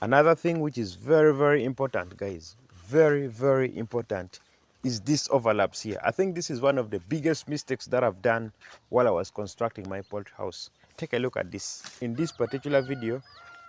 Another thing which is very important, guys, very important, is this overlaps here. I think this is one of the biggest mistakes that I've done while I was constructing my poultry house. Take a look at this. In this particular video,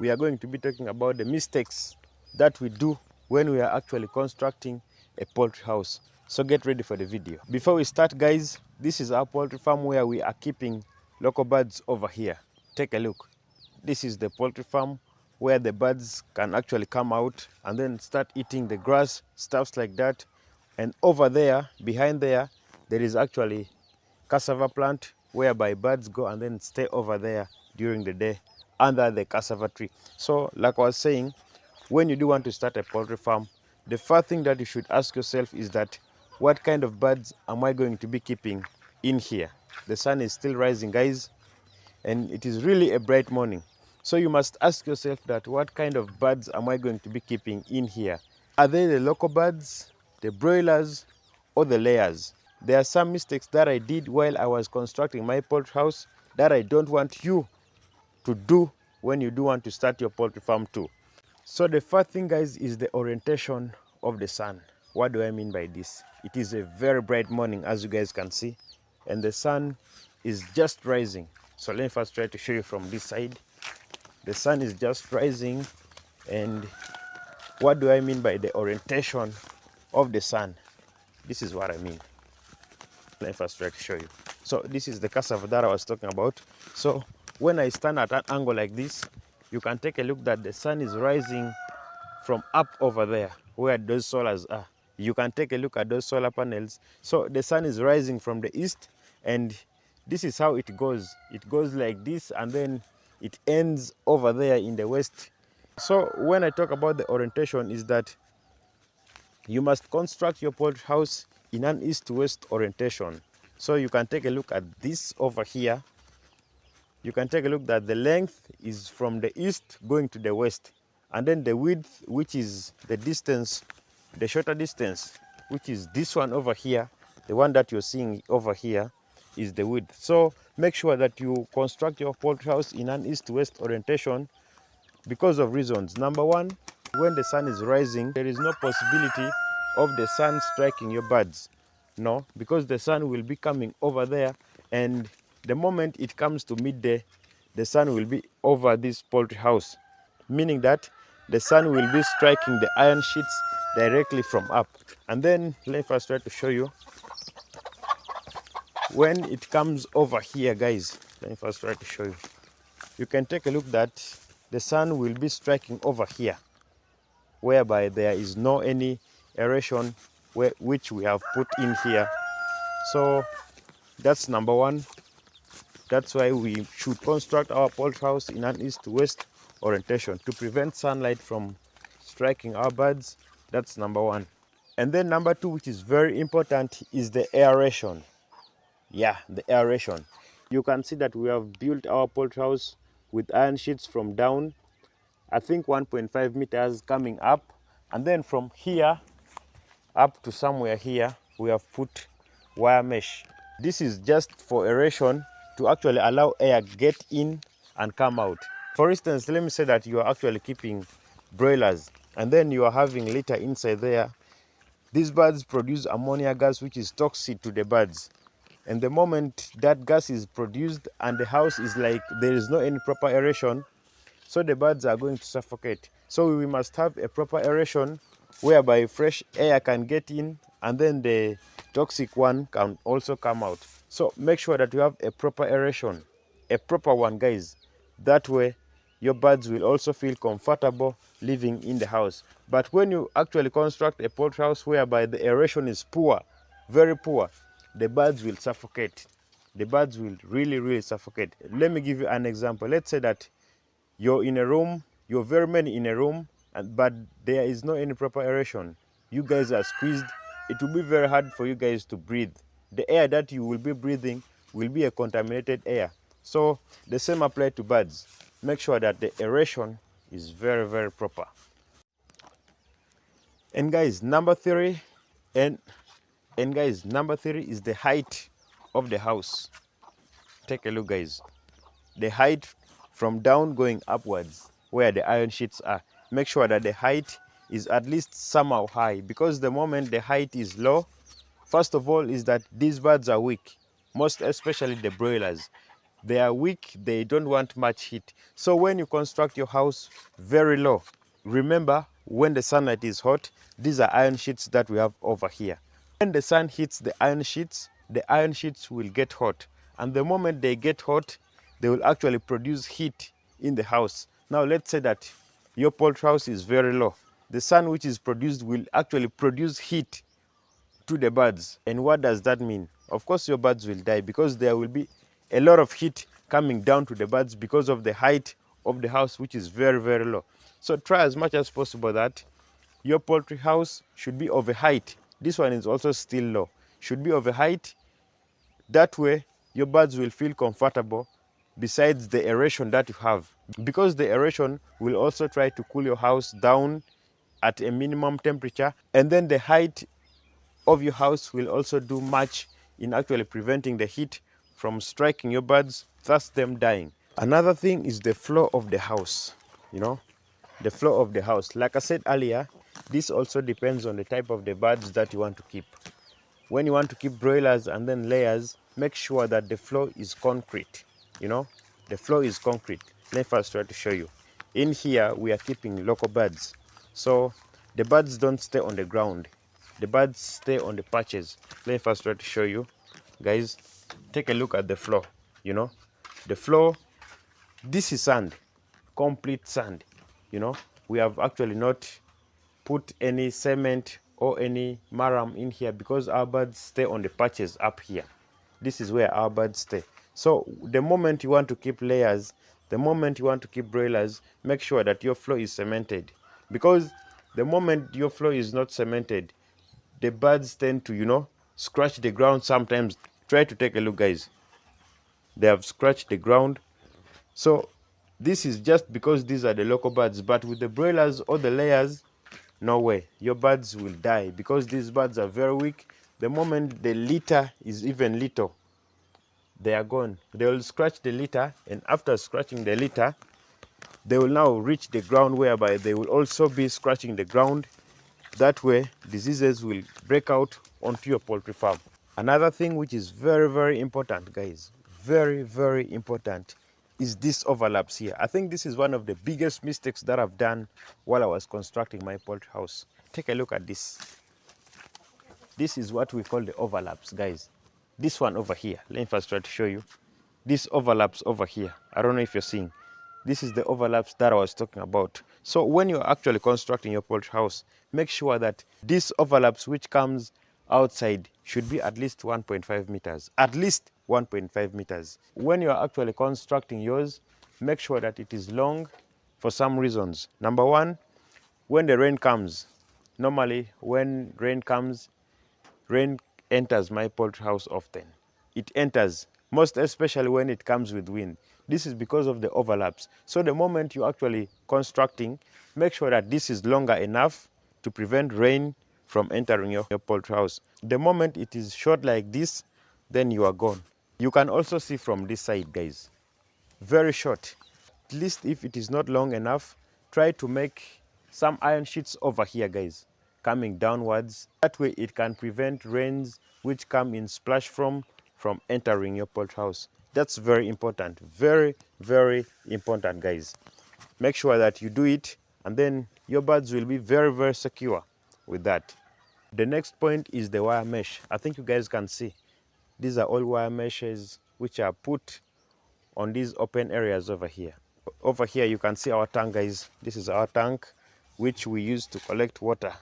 we are going to be talking about the mistakes that we do when we are actually constructing a poultry house. So get ready for the video. Before we start, guys, this is our poultry farm where we are keeping local birds over here. Take a look. This is the poultry farm where the birds can actually come out and then start eating the grass, stuffs like that. And over there, behind there, there is actually cassava plant whereby birds go and then stay over there during the day under the cassava tree. So like I was saying, when you do want to start a poultry farm, the first thing that you should ask yourself is that, what kind of birds am I going to be keeping in here? The sun is still rising, guys, and it is really a bright morning. So you must ask yourself that, what kind of birds am I going to be keeping in here? Are they the local birds, the broilers, or the layers? There are some mistakes that I did while I was constructing my poultry house that I don't want you to do when you do want to start your poultry farm too. So the first thing, guys, is the orientation of the sun. What do I mean by this? It is a very bright morning, as you guys can see, and the sun is just rising. So let me first try to show you from this side. The sun is just rising, and what do I mean by the orientation of the sun? This is what I mean. Let me first try to show you. So this is the cassava that I was talking about. So when I stand at an angle like this, you can take a look that the sun is rising from up over there where those solars are. You can take a look at those solar panels. So the sun is rising from the east, and this is how it goes. It goes like this, and then it ends over there in the west. So when I talk about the orientation, is that you must construct your poultry house in an east-west orientation. So you can take a look at this over here. You can take a look that the length is from the east going to the west, and then the width, which is the distance, the shorter distance, which is this one over here, the one that you're seeing over here, is the width. So make sure that you construct your poultry house in an east-west orientation because of reasons. Number one, when the sun is rising, there is no possibility of the sun striking your birds. No, because the sun will be coming over there, and the moment it comes to midday, the sun will be over this poultry house, meaning that the sun will be striking the iron sheets directly from up. And then let me first try to show you. When it comes over here, guys, let me first try to show you. You can take a look that the sun will be striking over here, whereby there is no any aeration which we have put in here. So that's number one. That's why we should construct our poultry house in an east-west orientation to prevent sunlight from striking our birds. That's number one. And then number two, which is very important, is the aeration. Yeah, the aeration. You can see that we have built our poultry house with iron sheets from down, I think 1.5 meters coming up, and then from here up to somewhere here we have put wire mesh. This is just for aeration, to actually allow air get in and come out. For instance, let me say that you are actually keeping broilers, and then you are having litter inside there. These birds produce ammonia gas, which is toxic to the birds. And the moment that gas is produced and the house is like there is no any proper aeration, so the birds are going to suffocate. So we must have a proper aeration whereby fresh air can get in, and then the toxic one can also come out. So make sure that you have a proper aeration, a proper one, guys. That way your birds will also feel comfortable living in the house. But when you actually construct a poultry house whereby the aeration is poor, very poor, the birds will suffocate. The birds will really suffocate. Let me give you an example. Let's say that you're in a room, you're very many in a room, but there is no any proper aeration. You guys are squeezed. It will be very hard for you guys to breathe. The air that you will be breathing will be a contaminated air. So the same applies to birds. Make sure that the aeration is very proper. And guys, number three is the height of the house. Take a look, guys. The height from down going upwards, where the iron sheets are. make sure that the height is at least somehow high, because the moment the height is low, first of all is that these birds are weak, most especially the broilers. They are weak, they don't want much heat. So when you construct your house very low, remember when the sunlight is hot, these are iron sheets that we have over here. When the sun hits the iron sheets will get hot. And the moment they get hot, they will actually produce heat in the house. Now let's say that your poultry house is very low. The sun which is produced will actually produce heat to the birds. And what does that mean? Of course, your birds will die, because there will be a lot of heat coming down to the birds because of the height of the house, which is very, very low. So try as much as possible that your poultry house should be of a height. This one is also still low. Should be of a height. That way, your birds will feel comfortable besides the aeration that you have. Because the aeration will also try to cool your house down at a minimum temperature. And then the height of your house will also do much in actually preventing the heat from striking your birds, thus them dying. Another thing is the floor of the house. The floor of the house. Like I said earlier, this also depends on the type of the birds that you want to keep. When you want to keep broilers and then layers, make sure that the floor is concrete. The floor is concrete. Let me first try to show you. In here, we are keeping local birds. So the birds don't stay on the ground. The birds stay on the patches. Let me first try to show you. Guys, take a look at the floor. The floor, this is sand, complete sand. We have actually not put any cement or any maram in here, because our birds stay on the patches up here. This is where our birds stay. So the moment you want to keep layers, the moment you want to keep broilers, make sure that your floor is cemented, because the moment your floor is not cemented, the birds tend to scratch the ground sometimes. Try to take a look, guys. They have scratched the ground. So this is just because these are the local birds, but with the broilers or the layers, no way. Your birds will die, because these birds are very weak. The moment the litter is even little, they are gone. They will scratch the litter, and after scratching the litter, they will now reach the ground, whereby they will also be scratching the ground. That way, diseases will break out onto your poultry farm. Another thing which is very, very important, guys, very, very important, is this overlaps here. I think this is one of the biggest mistakes that I've done while I was constructing my poultry house. Take a look at this. This is what we call the overlaps, guys. This one over here, let me first try to show you. This overlaps over here. I don't know if you're seeing. This is the overlaps that I was talking about. So when you're actually constructing your poultry house, make sure that this overlaps which comes outside should be at least 1.5 meters. At least 1.5 meters. When you're actually constructing yours, make sure that it is long for some reasons. Number one, when the rain comes, normally when rain comes, rain enters my poultry house often. It enters, most especially when it comes with wind. This is because of the overlaps. So the moment you're actually constructing, make sure that this is longer enough to prevent rain from entering your poultry house. The moment it is short like this, then you are gone. You can also see from this side, guys. Very short. At least if it is not long enough, try to make some iron sheets over here, guys, coming downwards. That way it can prevent rains which come in splash from entering your poultry house. That's very important. Very, very important, guys. Make sure that you do it, and then your birds will be very, very secure with that. The next point is the wire mesh. I think you guys can see. These are all wire meshes which are put on these open areas over here. Over here you can see our tank, guys. This is our tank which we use to collect water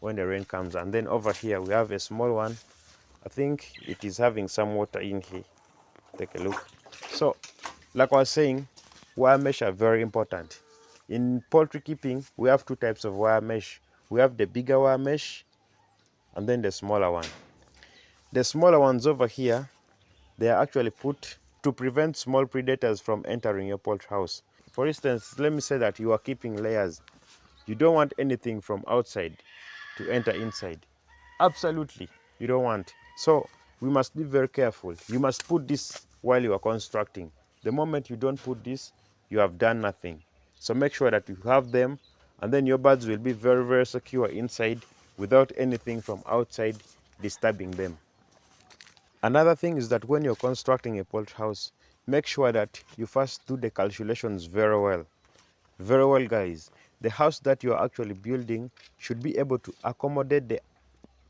when the rain comes. And then over here we have a small one. I think it is having some water in here. Take a look. So like I was saying, wire mesh are very important. In poultry keeping, we have two types of wire mesh. We have the bigger wire mesh and then the smaller one. The smaller ones over here, they are actually put to prevent small predators from entering your poultry house. For instance, let me say that you are keeping layers. You don't want anything from outside to enter inside. Absolutely, you don't want. So we must be very careful. You must put this while you are constructing. The moment you don't put this, you have done nothing. So make sure that you have them and then your birds will be very, very secure inside without anything from outside disturbing them. Another thing is that when you're constructing a poultry house, make sure that you first do the calculations very well. Very well, guys. The house that you're actually building should be able to accommodate the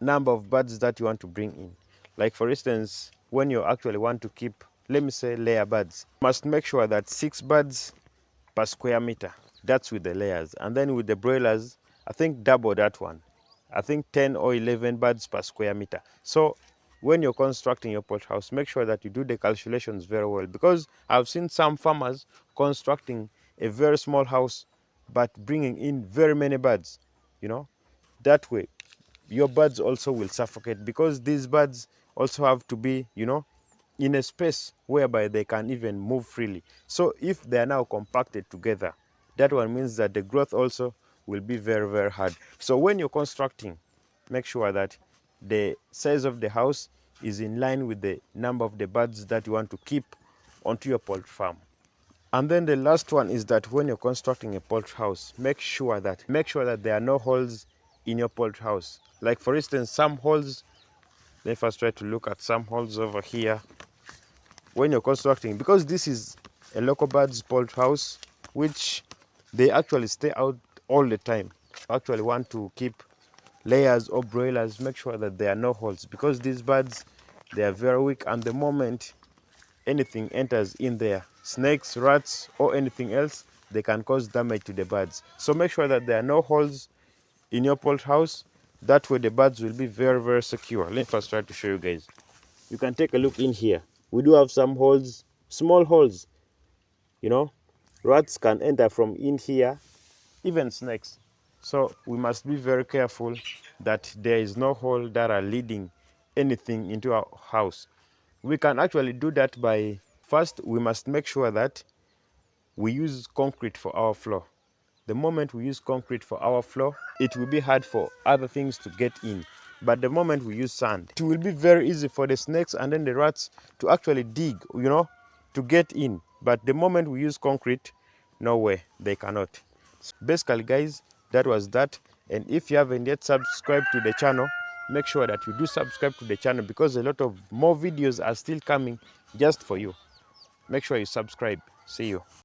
number of birds that you want to bring in. Like for instance, when you actually want to keep, let me say, layer birds, you must make sure that 6 birds per square meter. That's with the layers. And then with the broilers, I think double that one. I think 10 or 11 birds per square meter. So when you're constructing your poultry house, make sure that you do the calculations very well, because I've seen some farmers constructing a very small house but bringing in very many birds. That way your birds also will suffocate, because these birds also have to be, in a space whereby they can even move freely. So if they are now compacted together, that one means that the growth also will be very, very hard. So when you're constructing, make sure that the size of the house is in line with the number of the birds that you want to keep onto your poultry farm. And then the last one is that when you're constructing a poultry house, make sure that there are no holes in your poultry house. Like for instance, some holes, let us first try to look at some holes over here. When you're constructing, because this is a local birds poultry house, which they actually stay out all the time. Actually want to keep layers or broilers, make sure that there are no holes, because these birds, they are very weak, and the moment anything enters in there, snakes, rats, or anything else, they can cause damage to the birds. So make sure that there are no holes in your poultry house. That way the birds will be very, very secure. Let me first try to show you guys. You can take a look in here. We do have some holes, small holes. Rats can enter from in here, even snakes. So we must be very careful that there is no hole that are leading anything into our house. We can actually do that by, first we must make sure that we use concrete for our floor. The moment we use concrete for our floor, it will be hard for other things to get in. But the moment we use sand, it will be very easy for the snakes and then the rats to actually dig, to get in. But the moment we use concrete, no way, they cannot. Basically, guys, that was that. And if you haven't yet subscribed to the channel, make sure that you do subscribe to the channel, because a lot of more videos are still coming just for you. Make sure you subscribe. See you.